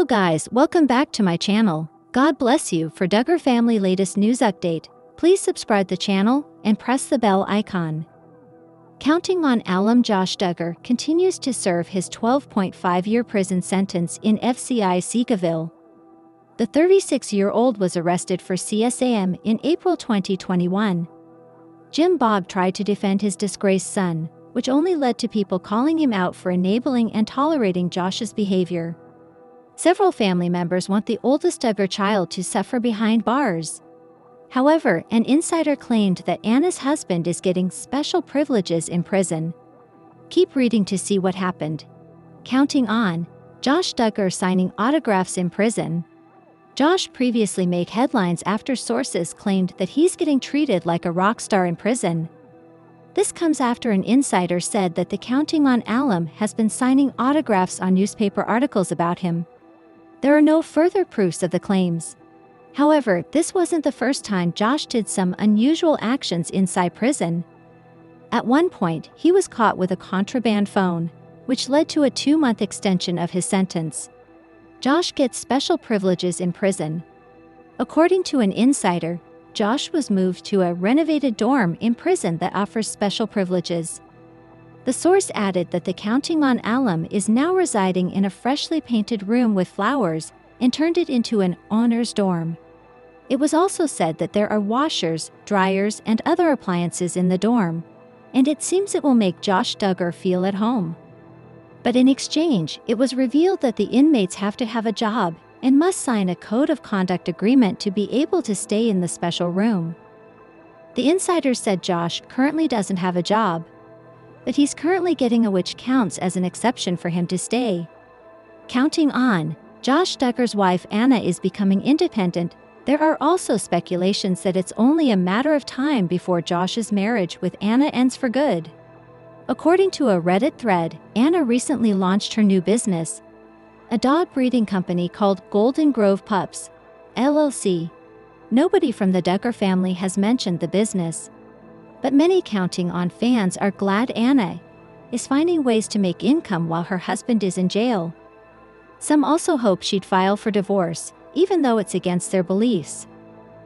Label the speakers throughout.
Speaker 1: Hello guys, welcome back to my channel. God bless you. For Duggar family latest news update, please subscribe the channel and press the bell icon. Counting on alum Josh Duggar continues to serve his 12.5-year prison sentence in FCI Seekaville. The 36-year-old was arrested for CSAM in April 2021. Jim Bob tried to defend his disgraced son, which only led to people calling him out for enabling and tolerating Josh's behavior. Several family members want the oldest Duggar child to suffer behind bars. However, an insider claimed that Anna's husband is getting special privileges in prison. Keep reading to see what happened. Counting on Josh Duggar signing autographs in prison. Josh previously made headlines after sources claimed that he's getting treated like a rock star in prison. This comes after an insider said that the Counting on alum has been signing autographs on newspaper articles about him. There are no further proofs of the claims. However, this wasn't the first time Josh did some unusual actions inside prison. At one point, he was caught with a contraband phone, which led to a 2-month extension of his sentence. Josh gets special privileges in prison. According to an insider, Josh was moved to a renovated dorm in prison that offers special privileges. The source added that the Counting on alum is now residing in a freshly painted room with flowers and turned it into an owner's dorm. It was also said that there are washers, dryers, and other appliances in the dorm, and it seems it will make Josh Duggar feel at home. But in exchange, it was revealed that the inmates have to have a job and must sign a code of conduct agreement to be able to stay in the special room. The insider said Josh currently doesn't have a job, but he's currently getting a which counts as an exception for him to stay. Counting on Josh Duggar's wife Anna is becoming independent. There are also speculations that it's only a matter of time before Josh's marriage with Anna ends for good. According to a Reddit thread, Anna recently launched her new business, a dog breeding company called Golden Grove Pups, LLC. Nobody from the Duggar family has mentioned the business, but many Counting on fans are glad Anna is finding ways to make income while her husband is in jail. Some also hope she'd file for divorce, even though it's against their beliefs.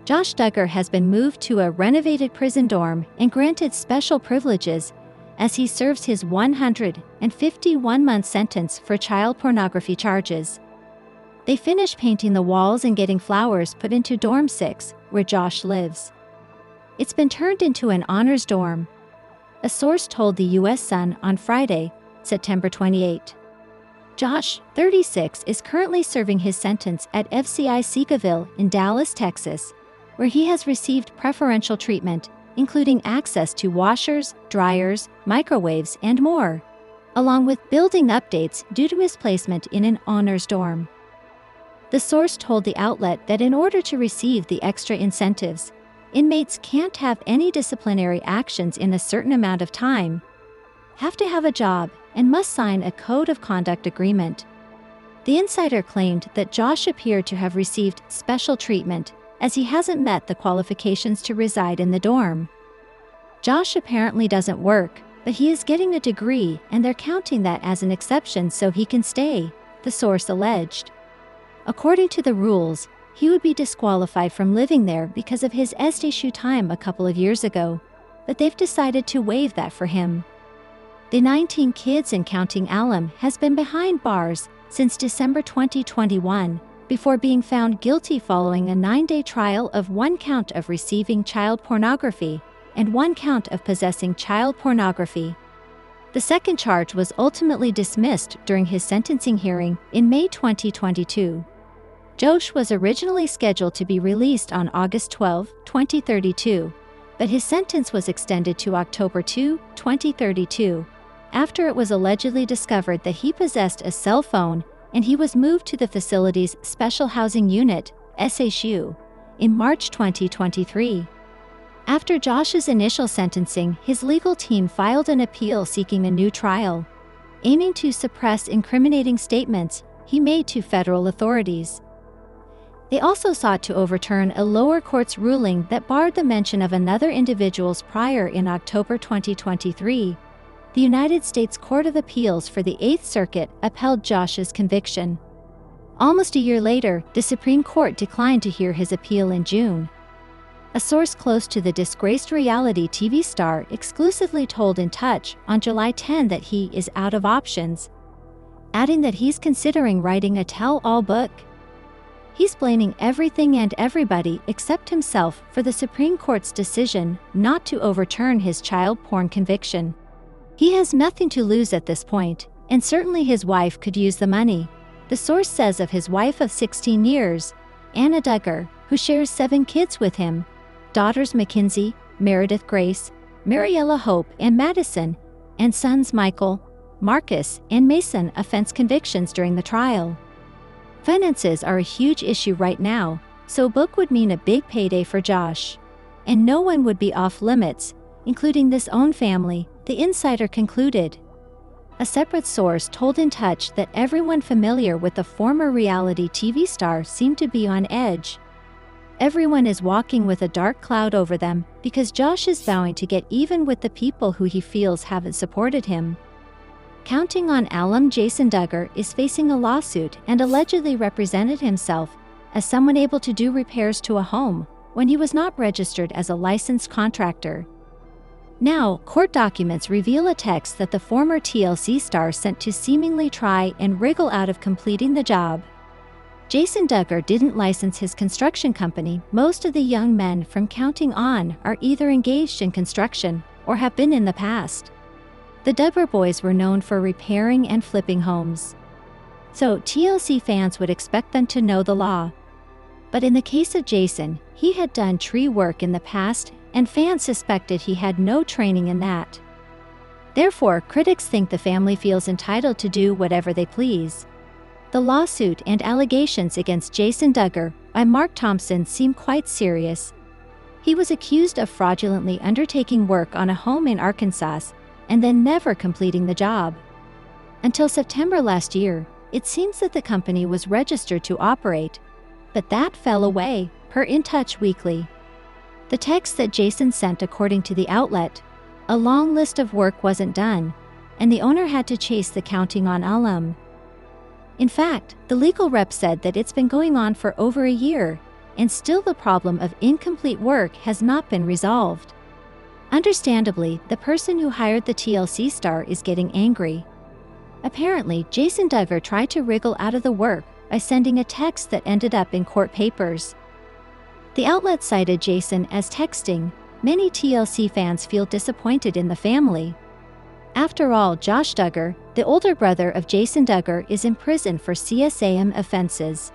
Speaker 1: Josh Duggar has been moved to a renovated prison dorm and granted special privileges as he serves his 151-month sentence for child pornography charges. They finished painting the walls and getting flowers put into Dorm 6, where Josh lives. It's been turned into an honors dorm, a source told the U.S. Sun on Friday, September 28. Josh, 36, is currently serving his sentence at FCI Seekaville in Dallas, Texas, where he has received preferential treatment, including access to washers, dryers, microwaves, and more, along with building updates due to his placement in an honors dorm. The source told the outlet that in order to receive the extra incentives, inmates can't have any disciplinary actions in a certain amount of time, have to have a job, and must sign a code of conduct agreement. The insider claimed that Josh appeared to have received special treatment as he hasn't met the qualifications to reside in the dorm. Josh apparently doesn't work, but he is getting a degree and they're counting that as an exception so he can stay, the source alleged. According to the rules, he would be disqualified from living there because of his SDSU time a couple of years ago, but they've decided to waive that for him. The 19 kids in Counting alum has been behind bars since December 2021, before being found guilty following a 9-day trial of 1 count of receiving child pornography and 1 count of possessing child pornography. The second charge was ultimately dismissed during his sentencing hearing in May 2022. Josh was originally scheduled to be released on August 12, 2032, but his sentence was extended to October 2, 2032, after it was allegedly discovered that he possessed a cell phone and he was moved to the facility's Special Housing Unit, SHU, in March 2023. After Josh's initial sentencing, his legal team filed an appeal seeking a new trial, aiming to suppress incriminating statements he made to federal authorities. They also sought to overturn a lower court's ruling that barred the mention of another individual's prior in October 2023. The United States Court of Appeals for the Eighth Circuit upheld Josh's conviction. Almost a year later, the Supreme Court declined to hear his appeal in June. A source close to the disgraced reality TV star exclusively told In Touch on July 10 that he is out of options, adding that he's considering writing a tell-all book. He's blaming everything and everybody except himself for the Supreme Court's decision not to overturn his child porn conviction. He has nothing to lose at this point, and certainly his wife could use the money, the source says of his wife of 16 years, Anna Duggar, who shares 7 kids with him, daughters Mackenzie, Meredith Grace, Mariella Hope, and Madison, and sons Michael, Marcus, and Mason offense convictions during the trial. Finances are a huge issue right now, so a book would mean a big payday for Josh. And no one would be off limits, including this own family, the insider concluded. A separate source told In Touch that everyone familiar with the former reality TV star seemed to be on edge. Everyone is walking with a dark cloud over them because Josh is vowing to get even with the people who he feels haven't supported him. Counting on alum Jason Duggar is facing a lawsuit and allegedly represented himself as someone able to do repairs to a home when he was not registered as a licensed contractor. Now, court documents reveal a text that the former TLC star sent to seemingly try and wriggle out of completing the job. Jason Duggar didn't license his construction company. Most of the young men from Counting On are either engaged in construction or have been in the past. The Duggar boys were known for repairing and flipping homes, so TLC fans would expect them to know the law. But in the case of Jason, he had done tree work in the past, and fans suspected he had no training in that. Therefore, critics think the family feels entitled to do whatever they please. The lawsuit and allegations against Jason Duggar by Mark Thompson seem quite serious. He was accused of fraudulently undertaking work on a home in Arkansas and then never completing the job. Until September last year, it seems that the company was registered to operate, but that fell away, per In Touch Weekly. The text that Jason sent, according to the outlet, a long list of work wasn't done, and the owner had to chase the Counting On alum. In fact, the legal rep said that it's been going on for over a year, and still the problem of incomplete work has not been resolved. Understandably, the person who hired the TLC star is getting angry. Apparently, Jason Duggar tried to wriggle out of the work by sending a text that ended up in court papers. The outlet cited Jason as texting. Many TLC fans feel disappointed in the family. After all, Josh Duggar, the older brother of Jason Duggar, is in prison for CSAM offenses.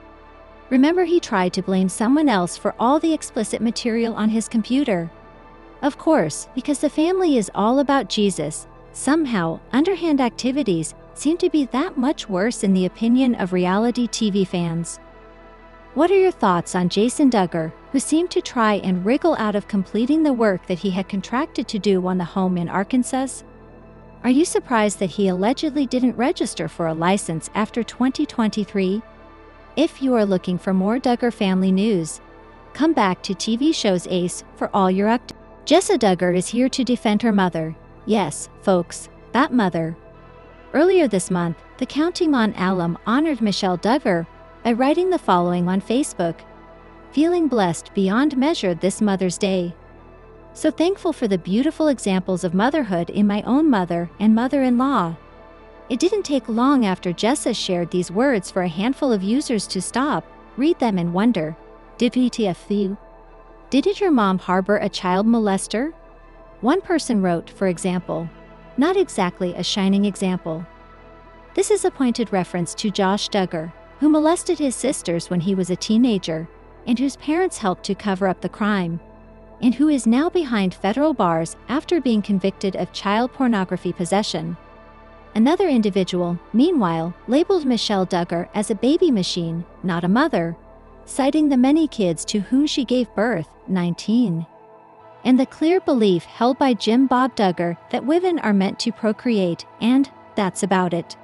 Speaker 1: Remember, he tried to blame someone else for all the explicit material on his computer. Of course, because the family is all about Jesus, somehow, underhand activities seem to be that much worse in the opinion of reality TV fans. What are your thoughts on Jason Duggar, who seemed to try and wriggle out of completing the work that he had contracted to do on the home in Arkansas? Are you surprised that he allegedly didn't register for a license after 2023? If you are looking for more Duggar family news, come back to TV Shows Ace for all your updates. Jessa Duggar is here to defend her mother. Yes, folks, that mother. Earlier this month, the Counting On alum honored Michelle Duggar by writing the following on Facebook: "Feeling blessed beyond measure this Mother's Day. So thankful for the beautiful examples of motherhood in my own mother and mother-in-law." It didn't take long after Jessa shared these words for a handful of users to stop, read them, and wonder, WTF? Didn't your mom harbor a child molester? One person wrote, for example, "Not exactly a shining example." This is a pointed reference to Josh Duggar, who molested his sisters when he was a teenager, and whose parents helped to cover up the crime, and who is now behind federal bars after being convicted of child pornography possession. Another individual, meanwhile, labeled Michelle Duggar as a baby machine, not a mother, citing the many kids to whom she gave birth, 19. And the clear belief held by Jim Bob Duggar that women are meant to procreate, and that's about it.